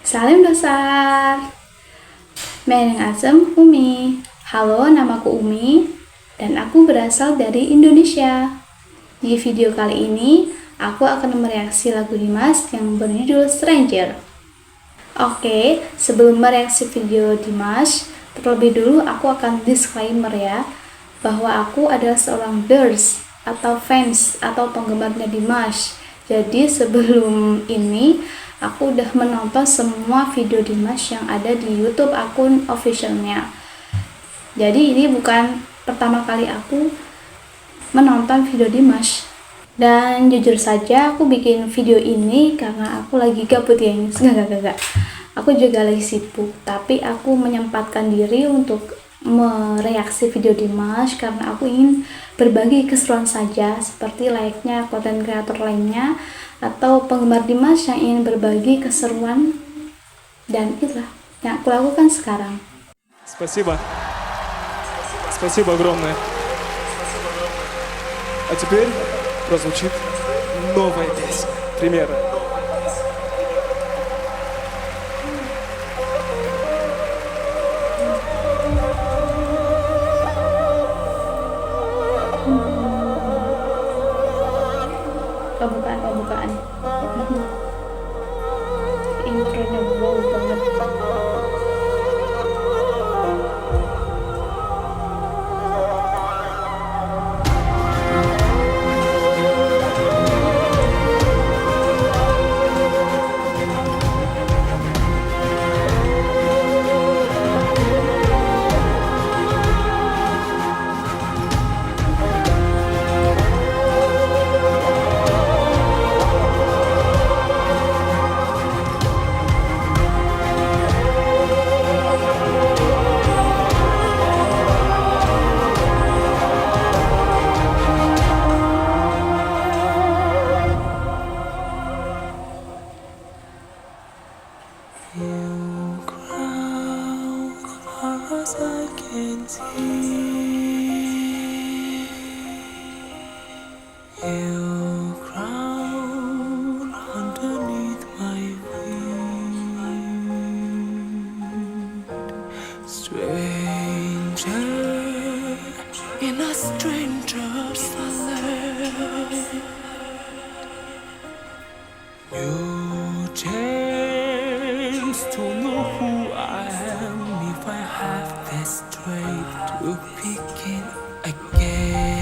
Salim Dosar. Meneng Asem Umi. Halo, namaku Umi dan aku berasal dari Indonesia. Di video kali ini, aku akan mereaksi lagu Dimas yang berjudul Stranger. Oke, sebelum mereaksi video Dimas, terlebih dulu aku akan disclaimer ya, bahwa aku adalah seorang Ders atau fans atau penggemarnya Dimas. Jadi sebelum ini aku udah menonton semua video Dimas yang ada di YouTube akun officialnya. Jadi ini bukan pertama kali aku menonton video Dimas. Dan jujur saja aku bikin video ini karena aku lagi gabut ya. Enggak. Aku juga lagi sibuk, tapi aku menyempatkan diri untuk mereaksi video Dimas karena aku ingin berbagi keseruan saja seperti layaknya konten kreator lainnya atau penggemar Dimas yang ingin berbagi keseruan, dan itulah yang aku lakukan sekarang. Спасибо. Спасибо огромное. А теперь прозвучит новая песня. Примерно. Pembukaan. Intronya wow banget. You crown as I can see. You crown underneath my feet. Stranger in a stranger's land. You chance to know who I am if I have the strength to begin again.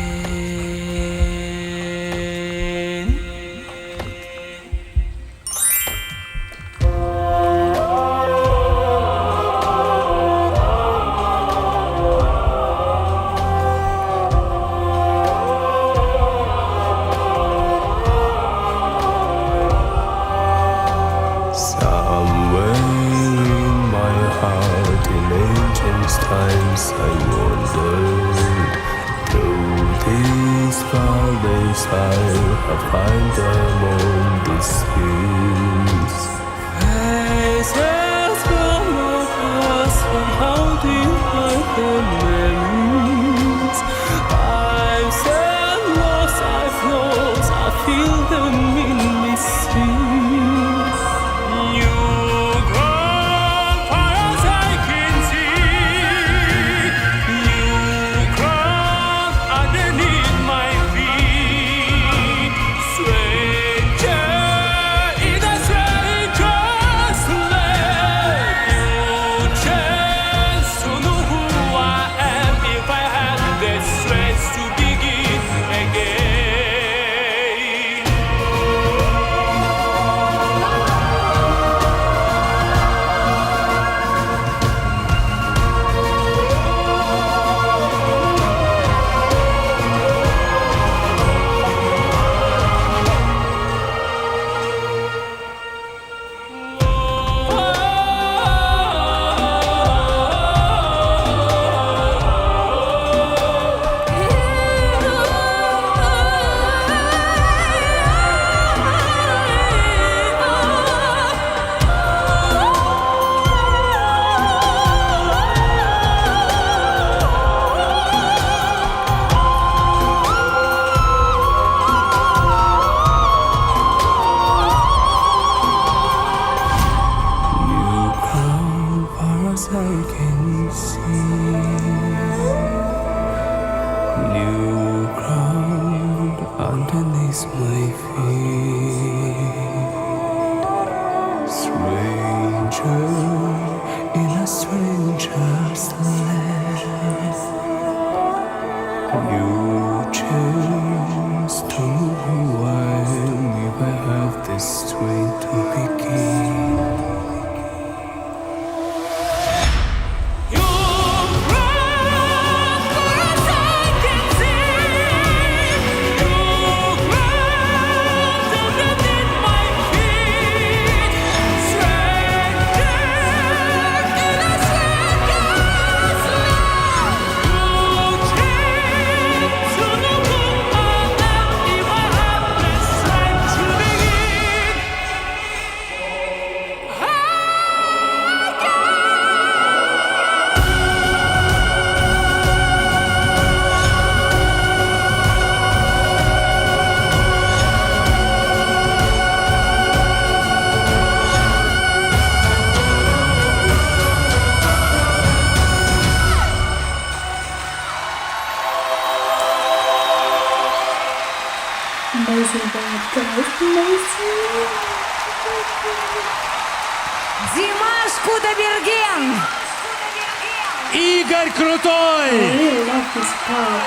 Somewhere in my heart, in ancient times, I wandered through these valleys. I have found among these hills. Faces from the past, but how do you hide the memories? I've said lost, I've lost, I feel them in me sleep. I can see. New ground underneath my feet. Stranger in a stranger's land. You chance to know who I am if I have the strength to begin. Amazing banget guys, amazing. Димаш Кудайберген! Игорь I Крутой! really love this part.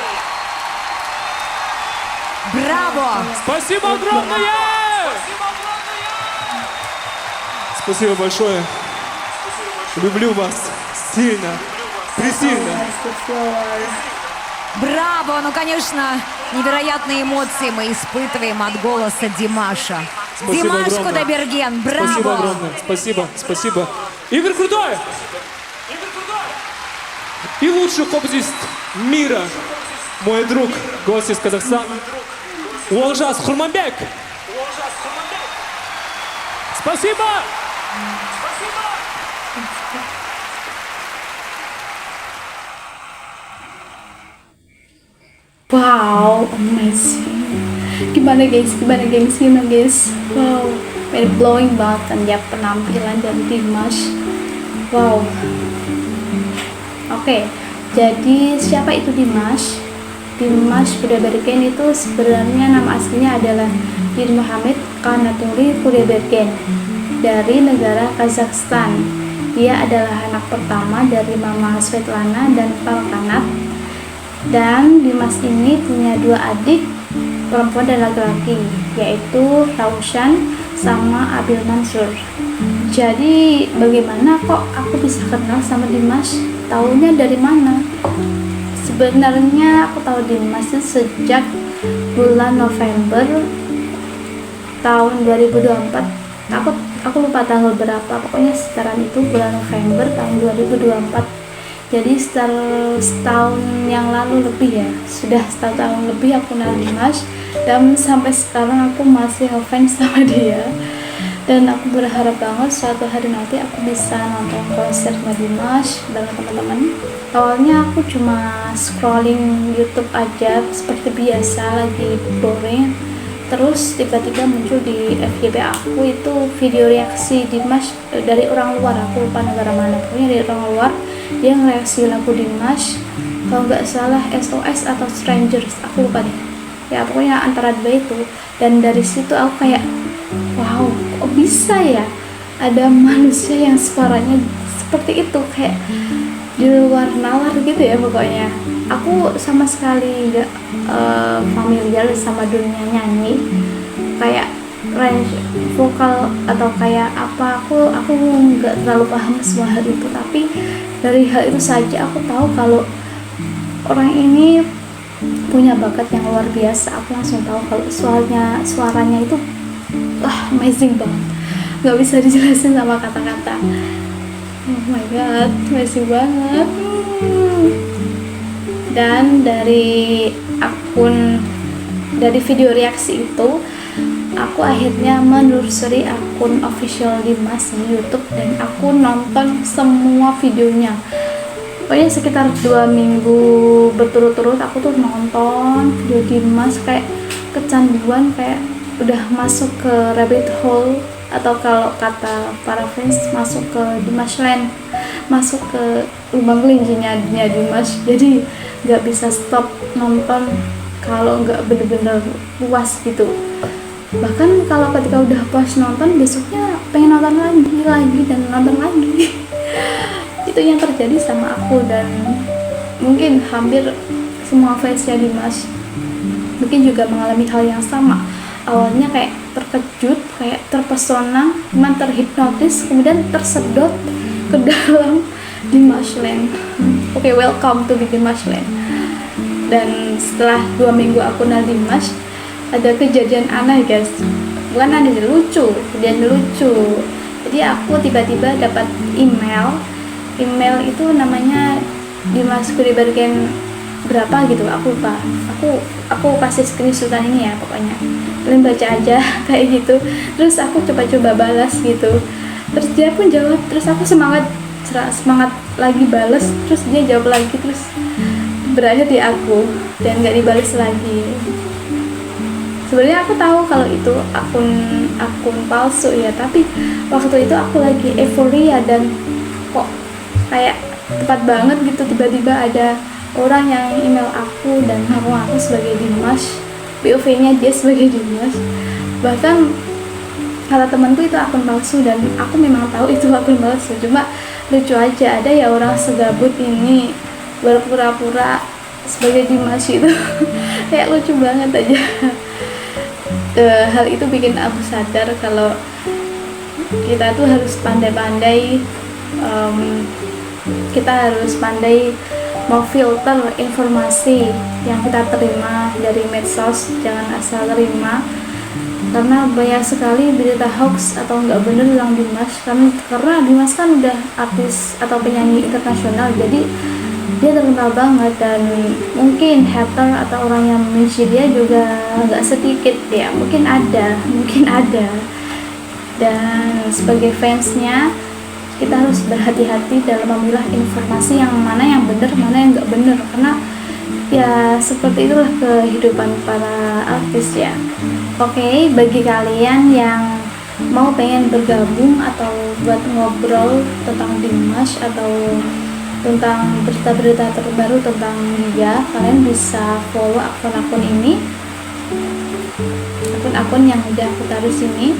Браво! Спасибо огромное! Спасибо большое. Люблю вас сильно, пресильно. That's the floor. Браво! Ну, конечно, невероятные эмоции мы испытываем от голоса Димаша. Спасибо Димаш огромное. Кудайберген, Спасибо браво! огромное. Спасибо, спасибо. Игорь Крутой! И лучший хопзист мира, мой друг, гость из Казахстана, Олжас Хурманбек. Спасибо! Wow, amazing. Gimana guys, Wow, very blowing banget kan ya penampilan dari Dimash. Wow. Oke, jadi siapa itu Dimash? Dimash Kudaibergen itu sebenarnya nama aslinya adalah Din Muhammad Kanaturi Kudaibergen dari negara Kazakhstan. Dia adalah anak pertama dari Mama Svetlana dan Papa Kanat. Dan Dimas ini punya dua adik perempuan dan laki-laki, yaitu Raushan sama Abil Mansur. Jadi bagaimana kok aku bisa kenal sama Dimas? Taunya dari mana? Sebenarnya aku tahu Dimas itu sejak bulan November tahun 2024. Aku lupa tanggal berapa, pokoknya sekitaran itu bulan November tahun 2024. Jadi setahun yang lalu lebih ya, sudah setahun lebih aku kenal Dimas, dan sampai sekarang aku masih ngefans sama dia. Dan aku berharap banget suatu hari nanti aku bisa nonton konser Dimas bareng teman-teman. Awalnya aku cuma scrolling YouTube aja seperti biasa, lagi boring. Terus tiba-tiba muncul di FYP aku itu video reaksi Dimas dari orang luar, aku lupa negara mana, pokoknya dari orang luar. Dia ngereaksi lagu Dimas, kalau nggak salah SOS atau Strangers, aku lupa deh ya, pokoknya antara dua itu. Dan dari situ aku kayak wow, kok bisa ya ada manusia yang suaranya seperti itu, kayak di luar nalar gitu ya. Pokoknya aku sama sekali nggak familiar sama dunia nyanyi, kayak range vokal atau kayak apa, aku nggak terlalu paham semua hal itu. Tapi dari hal itu saja aku tahu kalau orang ini punya bakat yang luar biasa. Aku langsung tahu kalau suaranya itu amazing banget, nggak bisa dijelasin sama kata-kata. Oh my god, amazing banget. Dan dari video reaksi itu, aku akhirnya menelusuri akun official Dimas di YouTube dan aku nonton semua videonya. Pokoknya sekitar 2 minggu berturut-turut aku tuh nonton video Dimas, kayak kecanduan, kayak udah masuk ke rabbit hole atau kalau kata para fans masuk ke Dimashland, masuk ke lubang kelincinya Dimas. Jadi nggak bisa stop nonton kalau nggak bener-bener puas gitu. Bahkan kalau ketika udah puas nonton, besoknya pengen nonton lagi dan nonton lagi. Itu yang terjadi sama aku, dan mungkin hampir semua fansnya Dimas mungkin juga mengalami hal yang sama. Awalnya kayak terkejut, kayak terpesona, cuman terhipnotis, kemudian tersedot ke dalam Dimashland. Oke, welcome to the Dimashland. Dan setelah 2 minggu aku kenal Dimas, ada kejadian aneh guys. Bukan aneh, kejadian lucu. Jadi aku tiba-tiba dapat email itu namanya Dimasku diberikan berapa gitu, aku lupa. Aku kasih screenshotan ini ya, pokoknya kalian baca aja kayak gitu. Terus aku coba balas gitu, terus dia pun jawab, terus aku semangat lagi balas, terus dia jawab lagi, terus berakhir di aku dan nggak dibalas lagi. Sebenarnya aku tahu kalau itu akun palsu ya, tapi waktu itu aku lagi euforia dan kok kayak tepat banget gitu, tiba-tiba ada orang yang email aku dan ngaku aku sebagai Dimas, POV-nya dia sebagai Dimas. Bahkan kata temanku itu akun palsu, dan aku memang tahu itu akun palsu. Cuma lucu aja, ada ya orang segabut ini berpura-pura sebagai Dimas itu. Kayak lucu banget aja. Hal itu bikin aku sadar kalau kita tuh harus pandai-pandai, kita harus pandai memfilter informasi yang kita terima dari medsos. Jangan asal terima, karena banyak sekali berita hoax atau nggak bener tentang Dimas. Karena Dimas kan udah artis atau penyanyi internasional, jadi dia terkenal banget, dan mungkin hater atau orang yang membenci dia juga nggak sedikit ya, mungkin ada. Dan sebagai fansnya, kita harus berhati-hati dalam memilah informasi yang mana yang benar, mana yang nggak benar, karena ya seperti itulah kehidupan para artis ya. Oke, bagi kalian yang mau pengen bergabung atau buat ngobrol tentang Dimas atau tentang berita-berita terbaru tentang dia, kalian bisa follow akun-akun ini, akun-akun yang udah aku taruh sini.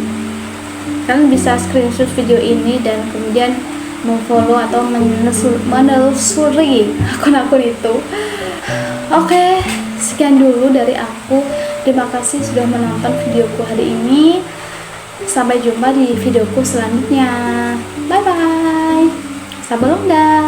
Kalian bisa screenshot video ini dan kemudian memfollow atau menelusuri akun-akun itu. Oke, sekian dulu dari aku. Terima kasih sudah menonton videoku hari ini. Sampai jumpa di videoku selanjutnya. Bye bye. Sabalongga.